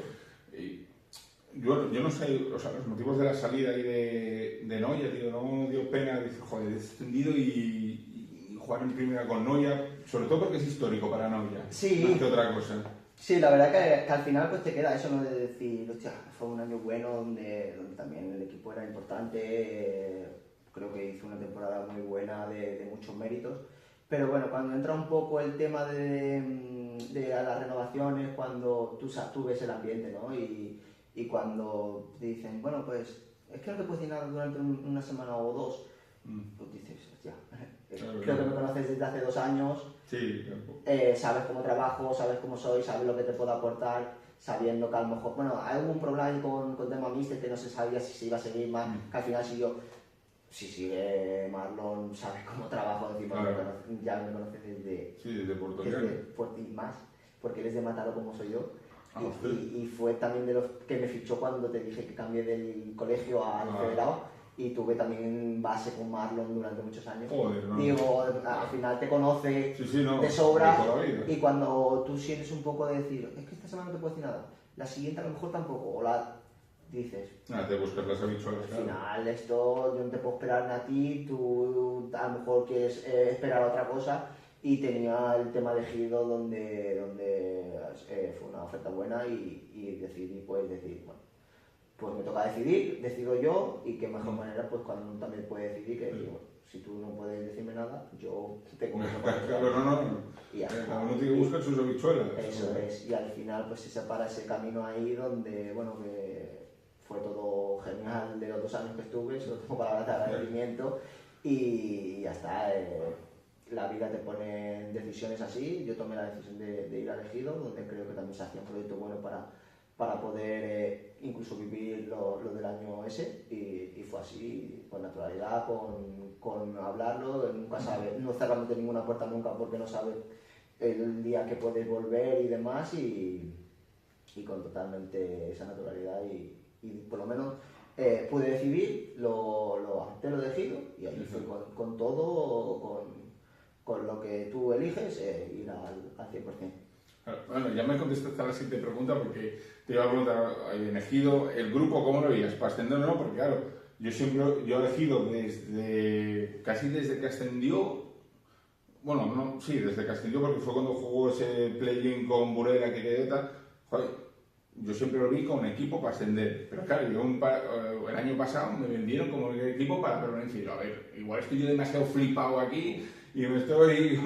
Yo no sé, o sea, los motivos de la salida ahí de Noya, tío, no dio pena, dice, joder, descendido y jugar en primera con Noya, sobre todo porque es histórico para Noya, sí, más que otra cosa. Sí, la verdad que al final pues te queda eso, ¿no? De decir, hostia, fue un año bueno donde también el equipo era importante, creo que hizo una temporada muy buena de muchos méritos, pero bueno, cuando entra un poco el tema de las renovaciones, cuando tú ves el ambiente, ¿no? Y cuando te dicen, bueno, pues es que no te puedes decir nada durante una semana o 2, pues dices, hostia, creo que me conoces desde hace 2 años, sí, sabes cómo trabajo, sabes cómo soy, sabes lo que te puedo aportar, sabiendo que a lo mejor, bueno, hay un problema ahí con tema míster que no se sabía si se iba a seguir más, que al final siguió. Si sigue Marlon, sabes cómo trabajo, encima ya me conoces desde Puerto Rico. Y más, porque él es de Mataró como soy yo. Y fue también de los que me fichó cuando te dije que cambié del colegio al federado y tuve también base con Marlon durante muchos años. Joder, no. Digo, al final te conoce de sobra y cuando tú sientes un poco de decir, es que esta semana no te puedo decir nada, la siguiente a lo mejor tampoco, dices, te buscas las habichuelas. al final esto yo no te puedo esperar a ti, tú a lo mejor quieres esperar a otra cosa. Y tenía el tema de Ejido donde fue una oferta buena y decidí pues decir, bueno, pues me toca decido yo y qué mejor manera pues cuando uno también puede decidir que decir, bueno, si tú no puedes decirme nada, yo te comienzo a Claro, no. Y cada uno tiene que buscar sus habichuelas. Eso es, y al final pues se separa ese camino ahí donde, bueno, que fue todo genial de los 2 años que estuve, solo tengo palabras de agradecimiento y ya está. la vida te pone en decisiones así. Yo tomé la decisión de ir al Ejido, donde creo que también se hacía un proyecto bueno para poder incluso vivir lo del año ese, y fue así, con naturalidad, con hablarlo. Nunca sabes, no cerrándote ninguna puerta nunca, porque no sabes el día que puedes volver y demás, y con totalmente esa naturalidad, y por lo menos pude decidir, lo acepté, lo elegido, y ahí fue con todo, con lo que tú eliges, ir al 100%. Bueno, ya me contestaste a la siguiente pregunta, porque te iba a preguntar, en Ejido, el grupo, ¿cómo lo veías? ¿Para ascender o no? Porque claro, yo he Ejido casi desde que ascendió, bueno, no, sí, desde que ascendió, porque fue cuando jugó ese play-in con Burela que quedó tal. Joder, yo siempre lo vi como un equipo para ascender, pero claro, el año pasado me vendieron como un equipo para permanencia. Y yo, a ver, igual estoy yo demasiado flipado aquí y me estoy...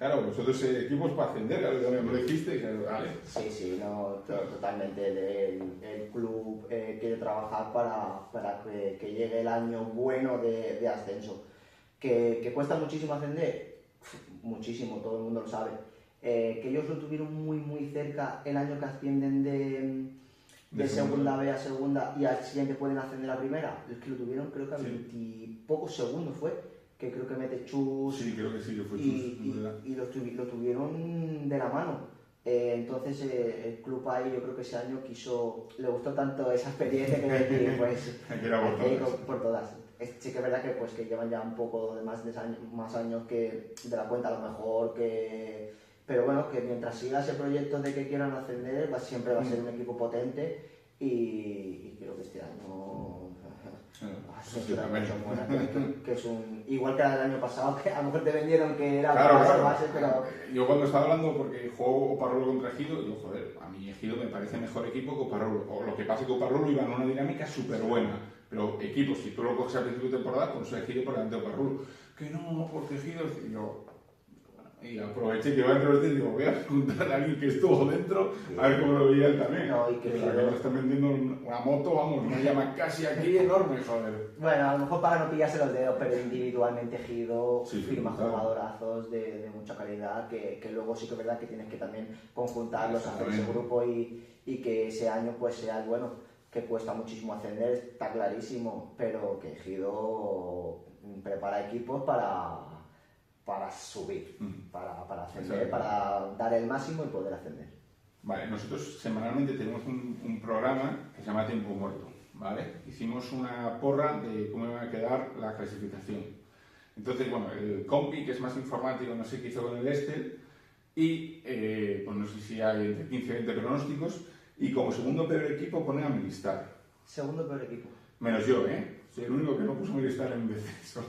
Claro, vosotros equipos para ascender, claro, también me lo dijiste, claro, vale. Sí, no, totalmente. El club quiere trabajar para que llegue el año bueno de ascenso. ¿Que cuesta muchísimo ascender? Muchísimo, todo el mundo lo sabe. Que ellos lo tuvieron muy cerca el año que ascienden de segunda B a segunda, y al siguiente pueden ascender a primera. Es que lo tuvieron, creo que a 20 y pocos segundos fue, que creo que mete Chus. Sí, creo que sí, que fue Chus. Y lo tuvieron de la mano. Entonces el club ahí, yo creo que ese año le gustó tanto esa experiencia, que decir, pues hay que ir por todas. Sí que es verdad que llevan ya un poco de más años que de la cuenta, a lo mejor, pero bueno, que mientras siga ese proyecto de que quieran ascender, siempre va a ser un equipo potente, y creo que este año que es igual que el año pasado, que a lo mejor te vendieron que era base, pero... Yo cuando estaba hablando, porque juego Oparrulo contra Ejido, digo, joder, a mí Ejido me parece mejor equipo que Oparrulo. O lo que pasa es que Oparrulo iba en una dinámica súper buena, pero equipos, si tú lo coges al principio de temporada, pues Ejido por delante de Oparrulo. Que no, porque Ejido... Y aproveché que iba a entrar y digo, voy a preguntarle a alguien que estuvo dentro, a ver cómo lo veía él también. No, y que me están vendiendo una moto, vamos, una llama casi aquí enorme, joder. Bueno, a lo mejor para no pillarse los dedos, pero individualmente Ejido firma jugadorazos de mucha calidad, que luego sí que es verdad que tienes que también conjuntarlos, hacer ese grupo, y que ese año pues sea el bueno, que cuesta muchísimo ascender, está clarísimo, pero que Ejido prepara equipos para subir, para ascender, para dar el máximo y poder ascender. Vale, nosotros semanalmente tenemos un programa que se llama Tiempo Muerto, ¿vale? Hicimos una porra de cómo iba a quedar la clasificación. Entonces, bueno, el compi, que es más informático, no sé qué hizo con el Estel, y pues no sé si hay entre 15 y 20 pronósticos, y como segundo peor equipo ponen a Melistar. Segundo peor equipo. Menos yo, soy el único que no puso Melistar en descenso.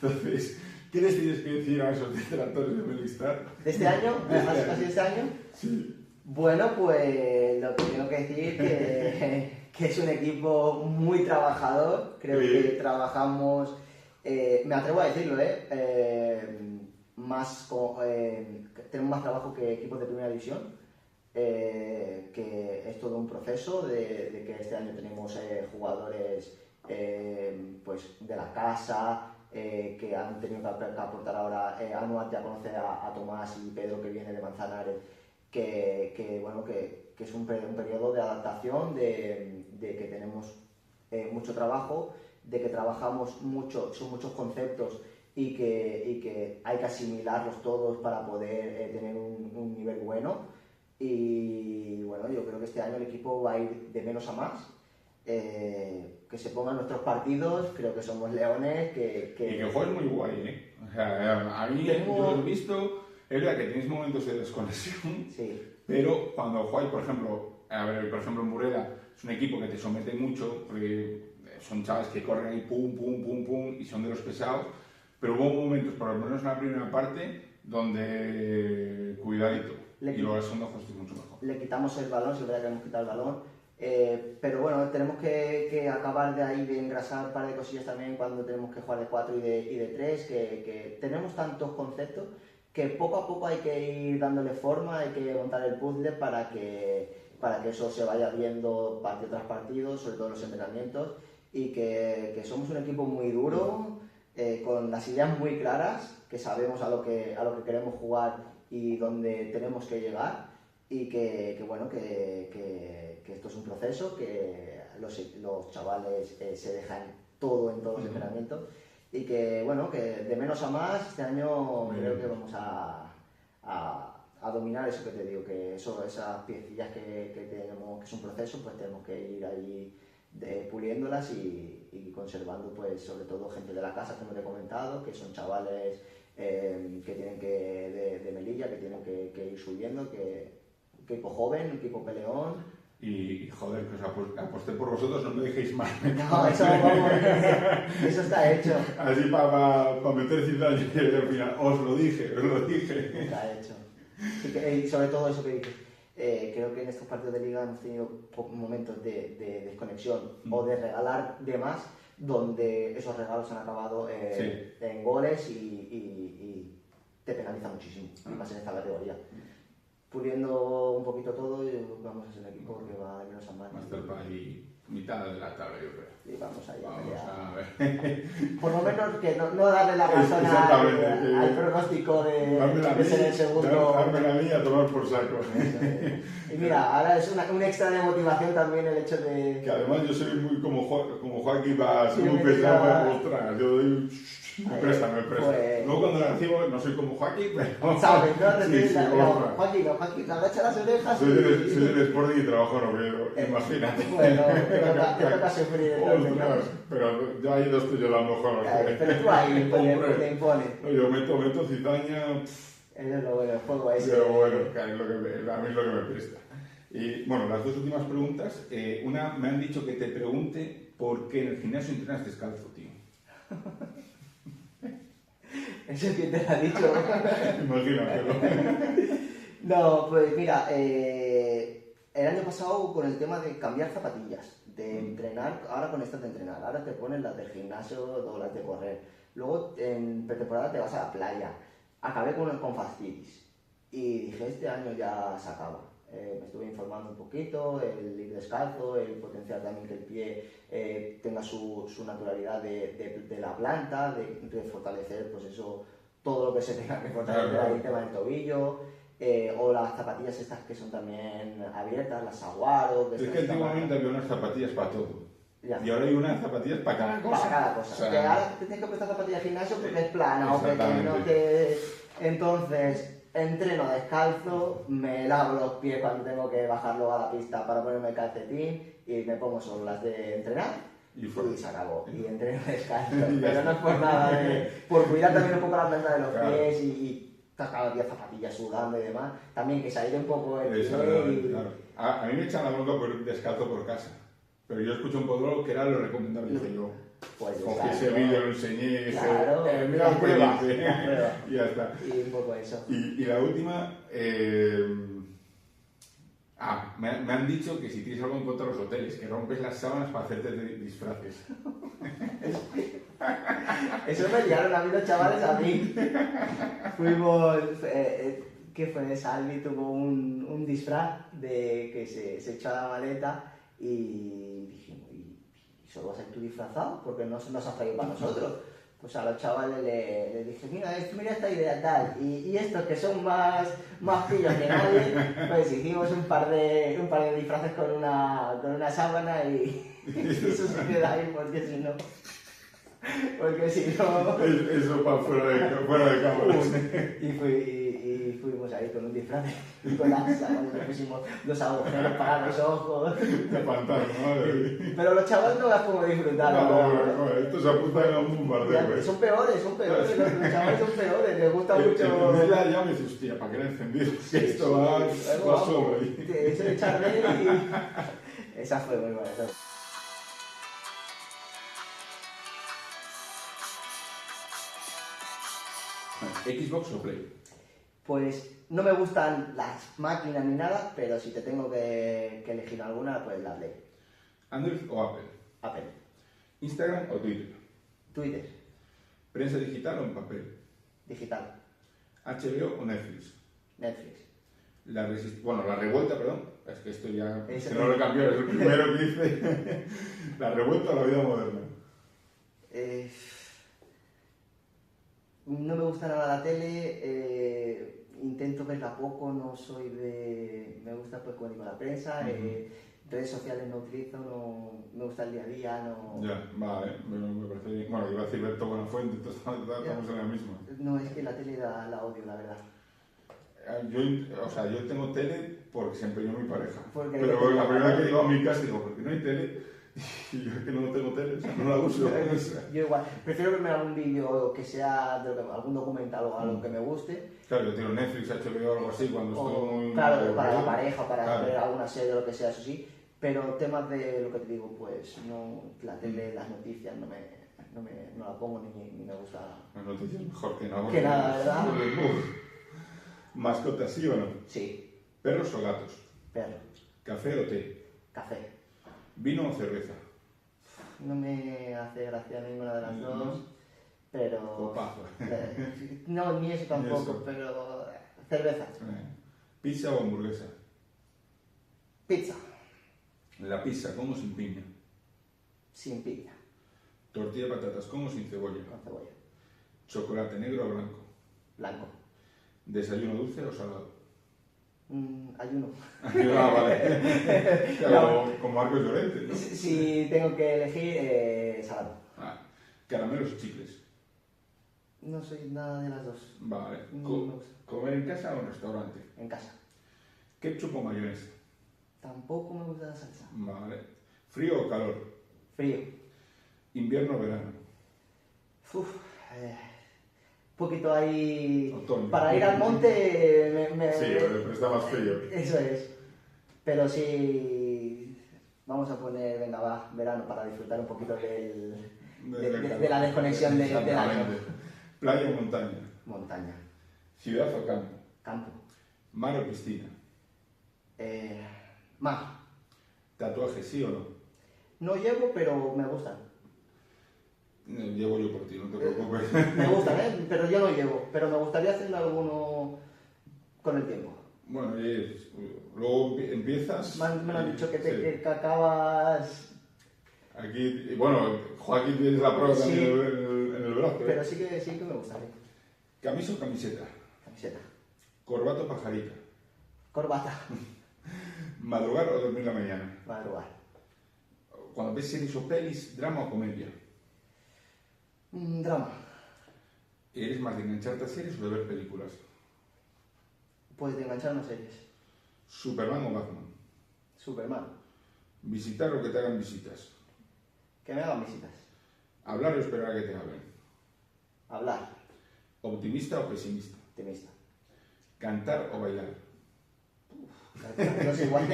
Entonces, ¿qué les tienes que decir a esos detractores de Melistar? ¿De este año? ¿Así de este año? Sí. Bueno, pues lo que tengo que decir que es un equipo muy trabajador. Creo que trabajamos, me atrevo a decirlo, tenemos más trabajo que equipos de primera división, que es todo un proceso de que este año tenemos jugadores pues de la casa, que han tenido que aportar ahora. Anuat ya conoce a Tomás y Pedro, que viene de Manzanares, que es un periodo de adaptación, de que tenemos mucho trabajo, de que trabajamos mucho, son muchos conceptos, y que hay que asimilarlos todos para poder tener un nivel bueno. Y bueno, yo creo que este año el equipo va a ir de menos a más. Que se pongan nuestros partidos, creo que somos leones, Y que juegues muy guay, O sea, a mí yo lo he visto, es verdad que tienes momentos de desconexión, sí. Pero cuando jugáis, por ejemplo, en Burela, es un equipo que te somete mucho, porque son chavales que corren ahí pum, y son de los pesados, pero hubo momentos, por lo menos en la primera parte, donde cuidadito, y luego la segunda jugaste mucho mejor. Le quitamos el balón, si es verdad que hemos quitado el balón. Pero bueno, tenemos que acabar de ahí, de engrasar un par de cosillas también cuando tenemos que jugar de 4 y de 3, que tenemos tantos conceptos que poco a poco hay que ir dándole forma, hay que montar el puzzle para que eso se vaya viendo partido tras partido, sobre todo en los entrenamientos, y que somos un equipo muy duro, con las ideas muy claras, que sabemos a lo que queremos jugar y dónde tenemos que llegar, y que esto es un proceso, que los chavales se dejan todo en todos los entrenamientos, y que de menos a más este año creo que vamos a dominar eso que te digo, que esas piecillas que tenemos, que es un proceso, pues tenemos que ir ahí puliéndolas y conservando, pues sobre todo gente de la casa, como te he comentado, que son chavales que tienen de Melilla, que tienen que ir subiendo, que equipo joven, equipo peleón. Y joder, que os aposté por vosotros, no me dejéis mal. No, eso está hecho. Así para meter cizaña y al final, os lo dije. Está hecho. Y sobre todo eso que dices, creo que en estos partidos de liga hemos tenido momentos de desconexión o de regalar de más, donde esos regalos han acabado en goles y te penaliza muchísimo, y más en esta categoría. Puliendo un poquito todo, vamos a ser el equipo que va de menos a más. Masterpa y mitad de la tabla, yo creo. Y vamos ahí. Vamos a ver. Por lo menos que no darle la razón al pronóstico de ser el segundo. Darme la mía a tomar por saco. Y mira, ahora es un extra de motivación también el hecho de... Que además yo soy muy como Joaquín, va según pensaba, ostras, yo doy... Me presta. Pues... Luego cuando la recibo no soy como Joaquín, pero... ¿Sabes? Joaquín, agacha las orejas soy del Sporting y trabajo en Oviedo, imagínate. Bueno, te toca sufrir. Ostras, pero yo ahí no estoy yo a lo mejor. Pero tú ahí te impones. Yo meto cizaña... Eso es lo bueno, el juego ese. Pero bueno, a mí es lo que me presta. Y bueno, las dos últimas preguntas. Una, me han dicho que te pregunte por qué en el gimnasio entrenas descalzo, tío. ¿Eso quién te lo ha dicho? Imagínatelo. No, pues mira, el año pasado con el tema de cambiar zapatillas, de entrenar, ahora con estas de entrenar, ahora te pones las del gimnasio o las de correr, luego en pretemporada te vas a la playa, acabé con fascitis y dije, este año ya se acaba. Me estuve informando un poquito, el ir descalzo, el potenciar también que el pie tenga su naturalidad de la planta, de fortalecer pues eso, todo lo que se tenga que fortalecer, el tema del tobillo, o las zapatillas estas que son también abiertas, las Aguaro. Es que antiguamente había unas zapatillas para todo. Ya. Y ahora hay unas zapatillas para cada cosa. Para cada cosa. O sea, que ahora te tienes que prestar zapatillas de gimnasio porque es plana o pequeño. Entonces... entreno descalzo, me lavo los pies cuando tengo que bajarlo a la pista para ponerme el calcetín y me pongo solo las de entrenar y se acabó. Y entreno descalzo. Pero no es por nada, por cuidar también un poco la planta de los pies y cada día zapatillas sudando y demás. También que se aire un poco el pie. Claro. A mí me echan la bronca por ir descalzo por casa. Pero yo escuché un podólogo que era lo recomendable. Dije yo. Pues cogí ese vídeo, lo enseñé y dije, mira el prueba. Y ya está. Y un poco eso. Y la última, me han dicho que si tienes algo en contra de los hoteles, que rompes las sábanas para hacerte disfraces. Eso me liaron a mí los chavales a mí. Fuimos, ¿qué fue? Salvi tuvo un disfraz de que se echó a la maleta y dijimos, ¿solo vas a ir tú disfrazado? Porque no se has traído para nosotros. Pues a los chavales les dije, mira esta idea tal, y estos que son más pillos que nadie, pues hicimos un par de disfraces con una sábana y eso se queda ahí porque si no... Eso para fuera de cámaras. Y fuimos ahí con un disfraz y con las sábanas, le pusimos los agujeros para los ojos. De pantano, madre. Pero los chavales no las como disfrutar. No, estos se apuntan a un bombardeo. Son peores, los chavales son peores, les gusta mucho. Ya me dice, hostia, ¿para qué le he encendido? Esto va solo ahí. Eso de echarle y... Esa fue muy buena. ¿Xbox o Play? Pues no me gustan las máquinas ni nada, pero si te tengo que elegir alguna, pues la Play. ¿Android o Apple? Apple. ¿Instagram o Twitter? Twitter. ¿Prensa digital o en papel? Digital. ¿HBO o Netflix? Netflix. La revuelta, perdón. Es que esto ya... que no lo cambió, es el primero que hice. ¿La revuelta o la vida moderna? No me gusta nada la tele, intento verla poco, no soy de... Me gusta pues con la prensa, redes sociales no utilizo, no me gusta el día a día, no... Ya, vale, me parece bien. Bueno, iba a decir Berto Buenafuente, entonces estamos en la misma. No, es que la tele la odio, la verdad. Yo tengo tele porque se empeñó mi pareja. Porque pero la primera vez que digo a mi casa digo, ¿por qué no hay tele? Y yo es que no tengo tele, o sea, no la uso. Yo igual, prefiero verme algún vídeo que sea de algún documental o algo que me guste. Claro, yo tengo Netflix, HBO o algo así cuando estoy muy... Claro, para la pareja, para ver alguna serie o lo que sea, eso sí. Pero temas de lo que te digo, pues no, la tele, las noticias no la pongo ni me gusta. Las noticias mejor que nada. Que nada, ¿verdad? ¿Mascotas sí o no? Sí. ¿Perros o gatos? Perro. ¿Café o té? Café. ¿Vino o cerveza? No me hace gracia ninguna de las dos, pero... Copazo. No, ni eso tampoco, Ni eso. pero... Cerveza. ¿Pizza o hamburguesa? Pizza. La pizza, ¿con o sin piña? Sin piña. ¿Tortilla de patatas con o sin cebolla? Con cebolla. ¿Chocolate negro o blanco? Blanco. ¿Desayuno dulce o salado? Ayuno. Vale. Claro, como Marcos Llorente, ¿no? Si tengo que elegir, salado. ¿Caramelos o chicles? No soy nada de las dos. Vale. No me gusta. ¿Comer en casa o en restaurante? En casa. ¿Ketchup o mayonesa? Tampoco me gusta la salsa. Vale. ¿Frío o calor? Frío. ¿Invierno o verano? Un poquito ahí... Otoño. Para ir al monte Sí, pero está más frío. Eso es. Pero sí... Vamos a poner, venga, va, verano, para disfrutar un poquito de la desconexión del año. ¿Playa o montaña? Montaña. ¿Ciudad o campo? Campo. ¿Mar o piscina? Mar. ¿Tatuajes sí o no? No llevo, pero me gustan. Llevo yo por ti, no te preocupes. Me gustan, pero yo no llevo. Pero me gustaría hacerle alguno con el tiempo. Bueno, luego empiezas... Me han dicho que sí. que acabas... Aquí, y bueno, Joaquín tienes la prueba Sí. también en el brazo. Pero sí que me gustaría. ¿Camisa o camiseta? Camiseta. ¿Corbata o pajarita? Corbata. ¿Madrugar o dormir la mañana? Madrugar. Cuando ves series o pelis, ¿drama o comedia? Drama. ¿Eres más de engancharte a series o de ver películas? Pues de engancharme a series. ¿Superman o Batman? Superman. ¿Visitar o que te hagan visitas? Que me hagan visitas. ¿Hablar o esperar a que te hablen? Hablar. ¿Optimista o pesimista? Optimista. ¿Cantar o bailar? No sé igual.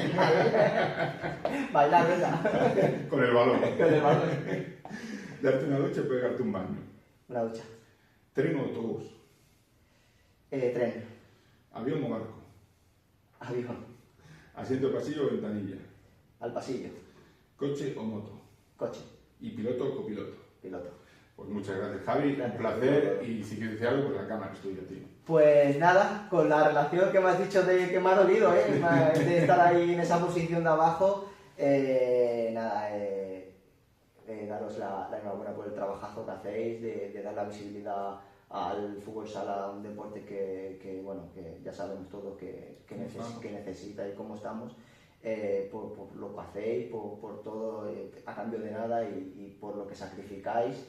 Bailar, ¿verdad? Con el balón. Con el balón. ¿Darte una ducha o pegarte un baño? Una ducha. ¿Tren o autobús? Tren. ¿Avión o barco? Avión. ¿Asiento de pasillo o ventanilla? Al pasillo. ¿Coche o moto? Coche. ¿Y piloto o copiloto? Piloto. Pues muchas gracias, Javi. Gracias. Un placer. Y si quieres decir algo, pues la cámara es tuya, tío. Pues nada, con la relación que me has dicho de que me ha dolido, de estar ahí en esa posición de abajo, daros la enhorabuena por el trabajazo que hacéis, de dar la visibilidad al fútbol sala, un deporte que ya sabemos todos que necesita y cómo estamos, por lo que hacéis, por todo, a cambio de nada y por lo que sacrificáis.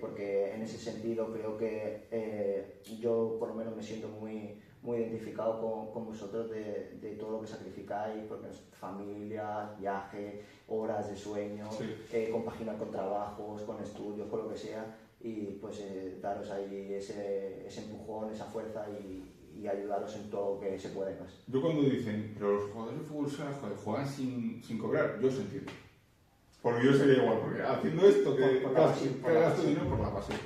Porque en ese sentido creo que yo por lo menos me siento muy identificado con vosotros de todo lo que sacrificáis, porque es familia, viaje, horas de sueño, sí. Compaginar con trabajos, con estudios, con lo que sea, y pues daros ahí ese empujón, esa fuerza y ayudaros en todo lo que se puede más. Yo cuando dicen, pero los jugadores de fútbol sala juegan sin cobrar, yo os entiendo. Porque yo sería igual, porque haciendo esto que gasto dinero por la pasión.